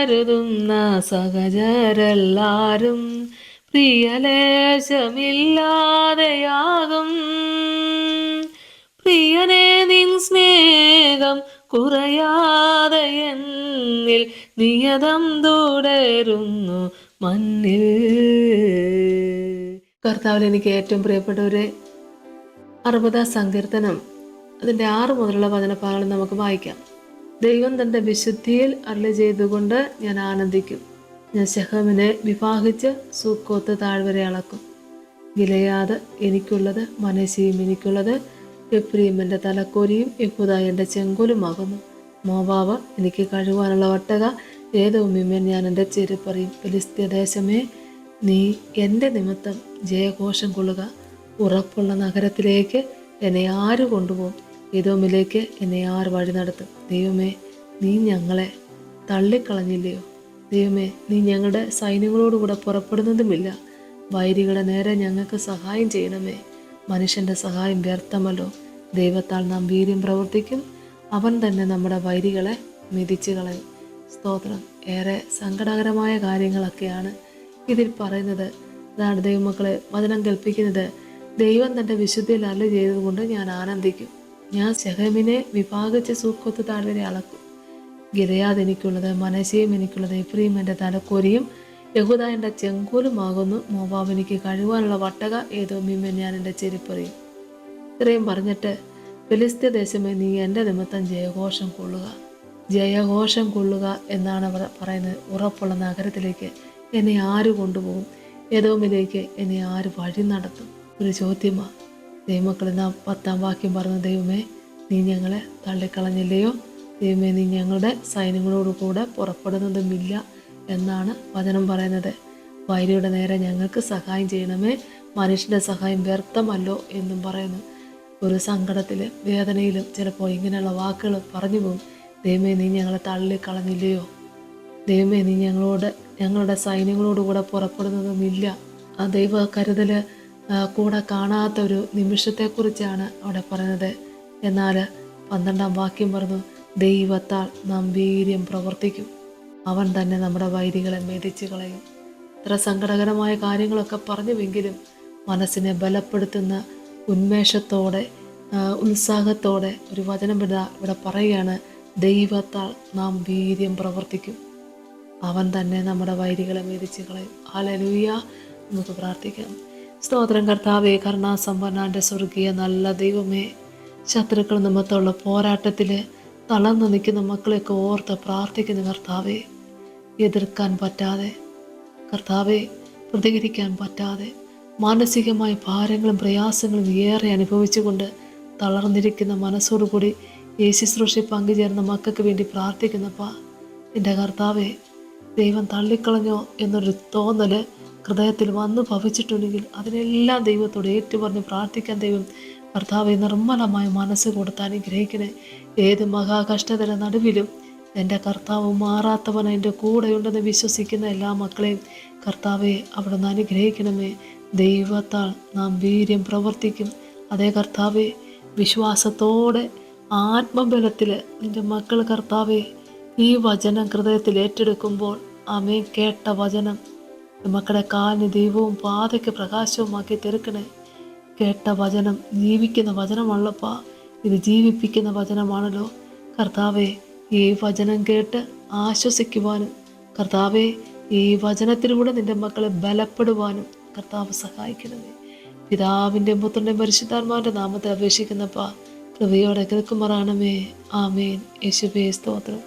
കരുതുന്ന സഹചരെല്ലാരും പ്രിയലേശമില്ലാതെയാകും. പ്രിയനെ നിൻ സ്നേഹം കുറയാതെ എന്നിൽ നിയതം തുടരുന്നു മണ്ണിൽ. കർത്താവിൽ എനിക്ക് ഏറ്റവും പ്രിയപ്പെട്ടവരെ, 60 സങ്കീർത്തനം അതിൻ്റെ 6 മുതലുള്ള വചനഭാഗങ്ങൾ നമുക്ക് വായിക്കാം. ദൈവം തൻ്റെ വിശുദ്ധിയിൽ അരുളി ചെയ്തുകൊണ്ട് ഞാൻ ആനന്ദിക്കും. ഞാൻ ശെഖേമിനെ വിഭാഗിച്ച് സുക്കോത്ത് താഴ്വരെ അളക്കും. ഗിലെയാദ് എനിക്കുള്ളത്, മനശ്ശെയും എനിക്കുള്ളത്. എഫ്രയീം എൻ്റെ തലക്കോരിയും യെഹൂദ എൻ്റെ ചെങ്കോലുമാകുന്നു. മോവാബ് എനിക്ക് കഴുകുവാനുള്ള ഒട്ടക, ഏദോമിന്മേൽ ഞാൻ എൻ്റെ ചെരുപ്പറിയും. ഫെലിസ്ത്യ ദേശമേ, നീ എൻ്റെ നിമിത്തം ജയഘോഷം കൊള്ളുക. ഉറപ്പുള്ള നഗരത്തിലേക്ക് എന്നെ ആര് കൊണ്ടുപോകും? ഏദോമിലേക്ക് എന്നെ ആര് വഴി നടത്തും? ദൈവമേ, നീ ഞങ്ങളെ തള്ളിക്കളഞ്ഞില്ലയോ? ദൈവമേ, നീ ഞങ്ങളുടെ സൈന്യങ്ങളോടുകൂടെ പുറപ്പെടുന്നതുമില്ല. വൈരികളുടെ നേരെ ഞങ്ങൾക്ക് സഹായം ചെയ്യണമേ. മനുഷ്യൻ്റെ സഹായം വ്യർത്ഥമല്ലോ. ദൈവത്താൽ നാം വീര്യം പ്രവർത്തിക്കും. അവൻ തന്നെ നമ്മുടെ വൈരികളെ മെതിച്ചു കളയും. സ്തോത്രം. ഏറെ സങ്കടകരമായ കാര്യങ്ങളൊക്കെയാണ് ഇതിൽ പറയുന്നത്. അതാണ് ദൈവമക്കളെ വചനം കൽപ്പിക്കുന്നത്. ദൈവം തൻ്റെ വിശുദ്ധിയിൽ അരുളി ചെയ്തതുകൊണ്ട് ഞാൻ ആനന്ദിക്കും. ഞാൻ ശെഖേമിനെ വിഭാഗിച്ച് സുക്കോത്ത് താഴ്വരെ അളക്കും. ഗിലെയാദ് എനിക്കുള്ളത്, മനശ്ശെയും എനിക്കുള്ളത്. എഫ്രയീം എൻ്റെ തലക്കോരിയും യെഹൂദ എൻ്റെ ചെങ്കോലുമാകുന്നു. മോവാബ് എനിക്ക് കഴുകുവാനുള്ള ഒട്ടക, ഏദോമിന്മേൽ ഞാൻ എൻ്റെ ചെരുപ്പറിയും. ഇത്രയും പറഞ്ഞിട്ട്, ഫെലിസ്ത്യ ദേശമേ, നീ എൻ്റെ നിമിത്തം ജയഘോഷം കൊള്ളുക. ജയഘോഷം കൊള്ളുക എന്നാണ് അവർ പറയുന്നത്. ഉറപ്പുള്ള നഗരത്തിലേക്ക് എന്നെ ആര് കൊണ്ടുപോകും? ഏദോമിലേക്ക് എന്നെ ആര് വഴി നടത്തും? ഒരു ചോദ്യമാണ്. ദൈവമക്കളിൽ നാം 10-ാം വാക്യം പറഞ്ഞു, ദൈവമേ, നീ ഞങ്ങളെ തള്ളിക്കളഞ്ഞില്ലയോ? ദൈവമേ, നീ ഞങ്ങളുടെ സൈന്യങ്ങളോട് കൂടെ പുറപ്പെടുന്നതുമില്ല എന്നാണ് വചനം പറയുന്നത്. വൈരിയുടെ നേരെ ഞങ്ങൾക്ക് സഹായം ചെയ്യണമേ. മനുഷ്യൻ്റെ സഹായം വ്യർത്ഥമല്ലോ എന്നും പറയുന്നു. ഒരു സങ്കടത്തിലും വേദനയിലും ചിലപ്പോൾ ഇങ്ങനെയുള്ള വാക്കുകൾ പറഞ്ഞു പോകും. ദൈവമേ, നീ ഞങ്ങളെ തള്ളിക്കളഞ്ഞില്ലയോ? ദൈവമേ, നീ ഞങ്ങളുടെ സൈന്യങ്ങളോടുകൂടെ പുറപ്പെടുന്നതുമില്ല. ആ ദൈവ കരുതൽ കൂടെ കാണാത്ത ഒരു നിമിഷത്തെക്കുറിച്ചാണ് അവിടെ പറയുന്നത്. എന്നാൽ 12-ാം വാക്യം പറഞ്ഞു, ദൈവത്താൽ നാം വീര്യം പ്രവർത്തിക്കും. അവൻ തന്നെ നമ്മുടെ വൈരികളെ മെതിച്ചു കളയും. ഇത്ര സങ്കടകരമായ കാര്യങ്ങളൊക്കെ പറഞ്ഞുവെങ്കിലും മനസ്സിനെ ബലപ്പെടുത്തുന്ന ഉന്മേഷത്തോടെ, ഉത്സാഹത്തോടെ ഒരു വചനം ഇവിടെ പറയുകയാണ്, ദൈവത്താൽ നാം വീര്യം പ്രവർത്തിക്കും. അവൻ തന്നെ നമ്മുടെ വൈരികളെ മെതിച്ചു കളയും. ഹല്ലേലൂയ. നമുക്ക് പ്രാർത്ഥിക്കാം. സ്തോത്രം. കർത്താവേ, കരുണാസമ്പന്നന്റെ സ്വർഗീയ നല്ല ദൈവമേ, ശത്രുക്കൾ നിമിത്തമുള്ള പോരാട്ടത്തിൽ തളർന്നു നിൽക്കുന്ന മക്കളെയൊക്കെ ഓർത്ത് പ്രാർത്ഥിക്കുന്ന കർത്താവേ, എതിർക്കാൻ പറ്റാതെ, കർത്താവേ, പ്രതികരിക്കാൻ പറ്റാതെ, മാനസികമായ ഭാരങ്ങളും പ്രയാസങ്ങളും ഏറെ അനുഭവിച്ചുകൊണ്ട് തളർന്നിരിക്കുന്ന മനസ്സോടുകൂടി ഈ ശുശ്രൂഷയിൽ പങ്കുചേർന്ന മക്കൾക്ക് വേണ്ടി പ്രാർത്ഥിക്കുന്നപ്പാ. എൻ്റെ കർത്താവേ, ദൈവം തള്ളിക്കളഞ്ഞോ എന്നൊരു തോന്നൽ ഹൃദയത്തിൽ വന്നു ഭവിച്ചിട്ടുണ്ടെങ്കിൽ അതിനെല്ലാം ദൈവത്തോട് ഏറ്റുപറഞ്ഞ് പ്രാർത്ഥിക്കാൻ ദൈവം കർത്താവെ നിർമ്മലമായ മനസ്സ് കൊടുത്ത് അനുഗ്രഹിക്കണേ. ഏത് മഹാകഷ്ടതയുടെ നടുവിലും എൻ്റെ കർത്താവ് മാറാത്തവൻ എൻ്റെ കൂടെയുണ്ടെന്ന് വിശ്വസിക്കുന്ന എല്ലാ മക്കളെയും കർത്താവെ അവിടുന്ന് അനുഗ്രഹിക്കണമേ. ദൈവത്താൽ നാം വീര്യം പ്രവർത്തിക്കും. അതേ കർത്താവെ, വിശ്വാസത്തോടെ ആത്മബലത്തിൽ നിൻ്റെ മക്കൾ കർത്താവെ ഈ വചനം ഹൃദയത്തിൽ ഏറ്റെടുക്കുമ്പോൾ ആമേൻ, കേട്ട വചനം മക്കളുടെ കാലിന് ദൈവവും പാതയ്ക്ക് പ്രകാശവുമാക്കി തീർക്കണേ. കേട്ട വചനം ജീവിക്കുന്ന വചനമല്ലപ്പാ, ഇത് ജീവിപ്പിക്കുന്ന വചനമാണല്ലോ കർത്താവെ. ഈ വചനം കേട്ട് ആശ്വസിക്കുവാനും കർത്താവെ, ഈ വചനത്തിലൂടെ നിൻ്റെ മക്കളെ ബലപ്പെടുവാനും കർത്താവ് സഹായിക്കണമേ. പിതാവിൻ്റെ പുത്രൻ്റെ പരിശുദ്ധാത്മാവിൻ്റെ നാമത്തെ അപേക്ഷിക്കുന്നപ്പാ, കൃപയോടെ കേൾക്കുമാറാണമേ. ആമേൻ. യേശുവേ സ്തോത്രം.